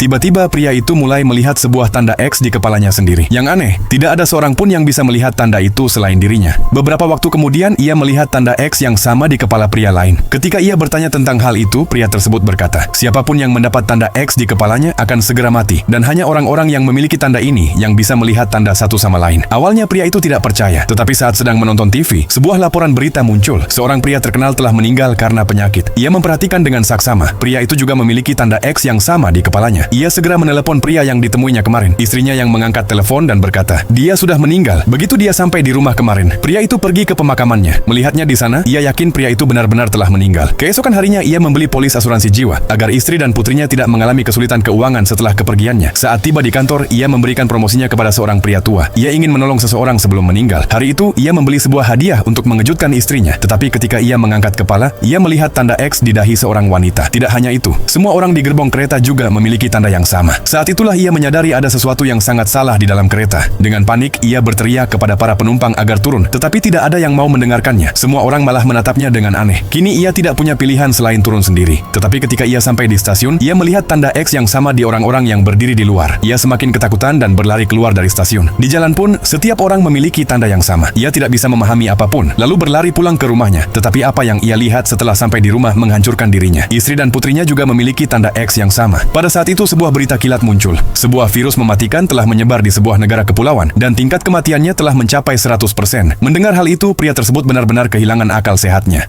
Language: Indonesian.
Tiba-tiba pria itu mulai melihat sebuah tanda X di kepalanya sendiri. Yang aneh, tidak ada seorang pun yang bisa melihat tanda itu selain dirinya. Beberapa waktu kemudian, ia melihat tanda X yang sama di kepala pria lain. Ketika ia bertanya tentang hal itu, pria tersebut berkata, siapapun yang mendapat tanda X di kepalanya akan segera mati, dan hanya orang-orang yang memiliki tanda ini yang bisa melihat tanda satu sama lain. Awalnya pria itu tidak percaya, tetapi saat sedang menonton TV, sebuah laporan berita muncul. Seorang pria terkenal telah meninggal karena penyakit. Ia memperhatikan dengan saksama. Pria itu juga memiliki tanda X yang sama di kepalanya. Ia segera menelepon pria yang ditemuinya kemarin. Istrinya yang mengangkat telepon dan berkata, dia sudah meninggal. Begitu dia sampai di rumah kemarin, pria itu pergi ke pemakamannya. Melihatnya di sana, ia yakin pria itu benar-benar telah meninggal. Keesokan harinya, ia membeli polis asuransi jiwa agar istri dan putrinya tidak mengalami kesulitan keuangan setelah kepergiannya. Saat tiba di kantor, ia memberikan promosinya kepada seorang pria tua. Ia ingin menolong seseorang sebelum meninggal. Hari itu, ia membeli sebuah hadiah untuk mengejutkan istrinya. Tetapi ketika ia mengangkat kepala, ia melihat tanda X di dahi seorang wanita. Tidak hanya itu, semua orang di gerbong kereta juga memiliki tanda yang sama. Saat itulah ia menyadari ada sesuatu yang sangat salah di dalam kereta. Dengan panik, ia berteriak kepada para penumpang agar turun, tetapi tidak ada yang mau mendengarkannya. Semua orang malah menatapnya dengan aneh. Kini ia tidak punya pilihan selain turun sendiri. Tetapi ketika ia sampai di stasiun, ia melihat tanda X yang sama di orang-orang yang berdiri di luar. Ia semakin ketakutan dan berlari keluar dari stasiun. Di jalan pun, setiap orang memiliki tanda yang sama. Ia tidak bisa memahami apapun, lalu berlari pulang ke rumahnya. Tetapi apa yang ia lihat setelah sampai di rumah menghancurkan dirinya. Istri dan putrinya juga memiliki tanda X yang sama. Pada saat itu sebuah berita kilat muncul. Sebuah virus mematikan telah menyebar di sebuah negara kepulauan dan tingkat kematiannya telah mencapai 100%. Mendengar hal itu, pria tersebut benar-benar kehilangan akal sehatnya.